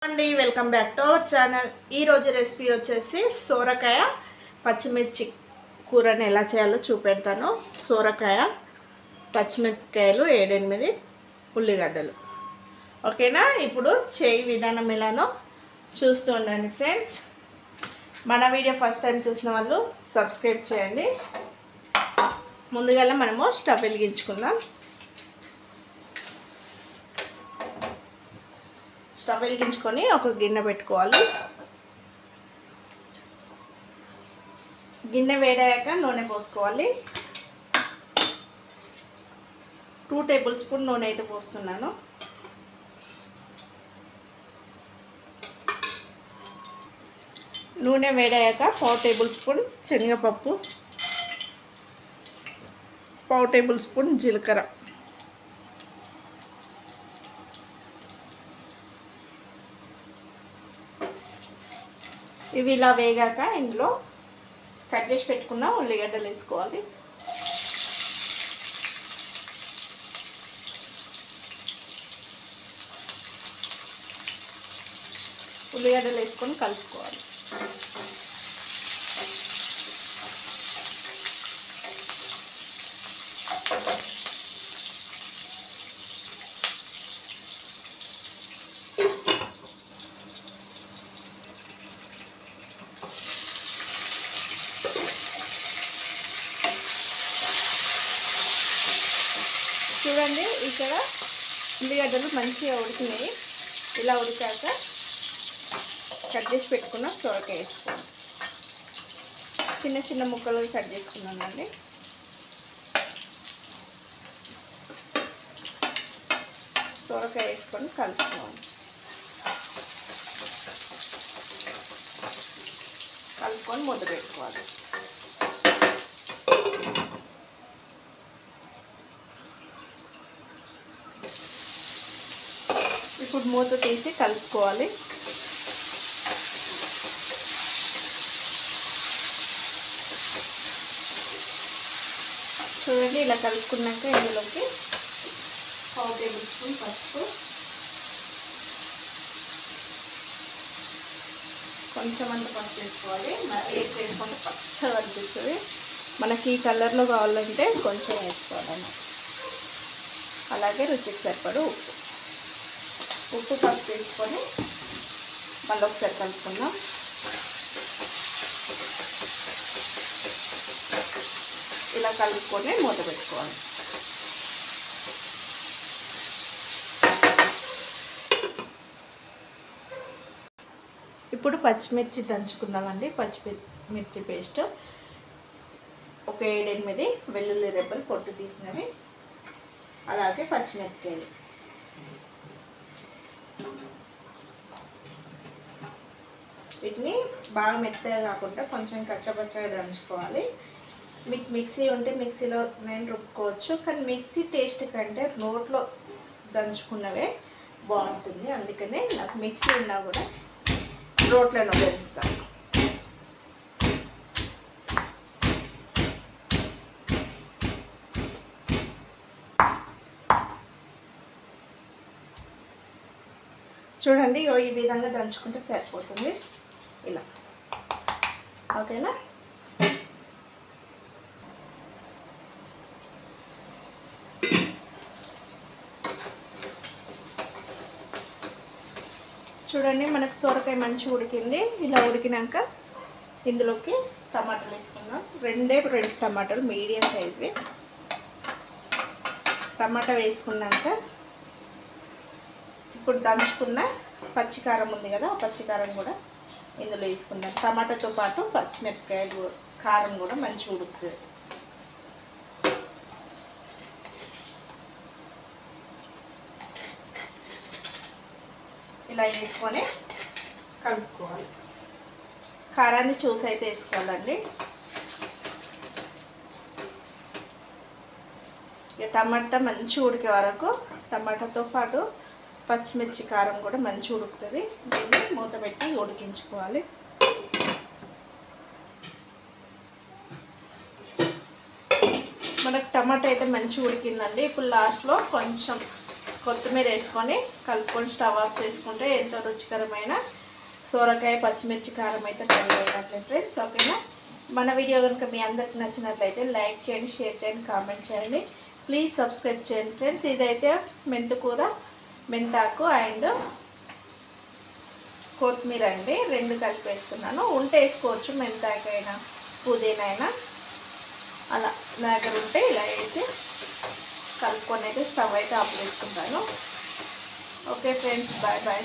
అండి welcome back to our channel. ఈరోజు recipe వచ్చేసి సోరకాయ పచ్చిమిర్చి కూరని ఎలా చేయాలో చూపెడతాను. సోరకాయ, పచ్చిమిరపకాయలు 7-8 ఉల్లిగడ్డలు. ఓకేనా? ఇప్పుడు చేయి విధానం ఎలానో చూస్తూ ఉండండి ఫ్రెండ్స్. మన వీడియో ఫస్ట్ టైం చూసిన వాళ్ళు సబ్స్క్రైబ్ చేయండి. ముందుగా మనము స్టవ్ వెలిగించుకుందాం. స్టవ్ వెలిగించుకొని ఒక గిన్నె పెట్టుకోవాలి. గిన్నె వేడయ్యాక నూనె పోసుకోవాలి. 2 టేబుల్ స్పూన్ నూనె అయితే పోస్తున్నాను. నూనె వేడయ్యాక 1/4 టేబుల్ స్పూన్ శనగపప్పు, 1/4 టేబుల్ స్పూన్ జీలకర్ర, ఇవి ఇలా వేగాక ఇందులో కట్ చేసి పెట్టుకున్న ఉల్లిగడ్డలు వేసుకోవాలి. ఉల్లిగడ్డలు వేసుకొని కలుపుకోవాలి. చూడండి, ఇక్కడ ఉల్లిగడ్డలు మంచిగా ఉడికినాయి. ఇలా ఉడికాక కట్ చేసి పెట్టుకున్న సొరకాయ వేసుకోండి. చిన్న చిన్న ముక్కలు కట్ చేసుకున్నానండి. సొరకాయ వేసుకొని కలుపుకోవాలి. కలుపుకొని ముద్ద పెట్టుకోవాలి. ఇప్పుడు మూత తీసి కలుపుకోవాలి. చూడండి, ఇలా కలుపుకున్నాక ఇందులోకి 1/4 టేబుల్ స్పూన్ పసుపు, కొంచెం అంత పసుపు వేసుకోవాలి. వేసి వేసుకుంటే పచ్చగా అనిపిస్తుంది. మనకి ఈ కలర్లో కావాలంటే కొంచెం వేసుకోవాలి. అలాగే రుచికి సరిపడు ఉప్పు, పసుపు వేసుకొని మళ్ళీ ఒకసారి కలుపుకుందాం. ఇలా కలుపుకొని మూత పెట్టుకోవాలి. ఇప్పుడు పచ్చిమిర్చి దంచుకుందామండి. పచ్చిమిర్చి పేస్ట్ ఒక 7-8 వెల్లుల్లి రెబ్బలు పొట్టు తీసినవి, అలాగే పచ్చిమిరపకాయలు. వీటిని బాగా మెత్తగా కాకుండా కొంచెం కచ్చపచ్చగా దంచుకోవాలి. మీకు మిక్సీ ఉంటే మిక్సీలో నేను రుబ్బుకోవచ్చు, కానీ మిక్సీ టేస్ట్ కంటే రోట్లో దంచుకున్నవే బాగుంటుంది. అందుకనే నాకు మిక్సీ ఉన్నా కూడా రోట్లను దంచుతాను. చూడండి, ఈ విధంగా దంచుకుంటే సరిపోతుంది. ఇలా ఓకేనా? చూడండి, మనకు సొరకాయ మంచిగా ఉడికింది. ఇలా ఉడికినాక ఇందులోకి టమాటాలు వేసుకుందాం. 2 టమాటాలు మీడియం సైజు. టమాటా వేసుకున్నాక ఇప్పుడు దంచుకున్న పచ్చికారం ఉంది కదా, ఆ పచ్చికారం కూడా ఇందులో వేసుకుందాం. టమాటాతో పాటు పచ్చిమిరపకాయలు, కారం కూడా మంచిగా ఉడుకుతుంది. ఇలా వేసుకొని కలుపుకోవాలి. కారాన్ని చూసి అయితే వేసుకోవాలండి. ఇక టమాటా మంచిగా ఉడికే వరకు టమాటాతో పాటు పచ్చిమిర్చి, కారం కూడా మంచిగా ఉడుకుతుంది. దీన్ని మూత పెట్టి ఉడికించుకోవాలి. మనకు టమాటా అయితే మంచిగా ఉడికిందండి. ఇప్పుడు లాస్ట్లో కొంచెం కొత్తిమీర వేసుకొని కలుపుకొని స్టవ్ ఆఫ్ చేసుకుంటే ఎంతో రుచికరమైన సోరకాయ పచ్చిమిర్చి కారం అయితే రెడీ అయినట్లే ఫ్రెండ్స్. ఓకేనా? మన వీడియో కనుక మీ అందరికి నచ్చినట్లయితే లైక్ చేయండి, షేర్ చేయండి, కామెంట్ చేయండి, ప్లీజ్ సబ్స్క్రైబ్ చేయండి ఫ్రెండ్స్. ఇదైతే మెంతుకూర, మెంతాకు అండ్ కొత్తిమీర అండి, 2 కలిపి వేస్తున్నాను. ఉంటే వేసుకోవచ్చు, మెంతాకైనా పుదీనా అయినా అలా నా దగ్గర ఉంటే ఇలా వేసి కలుపుకొని అయితే స్టవ్ అయితే ఆఫ్ చేసుకుంటాను. Okay friends, bye bye.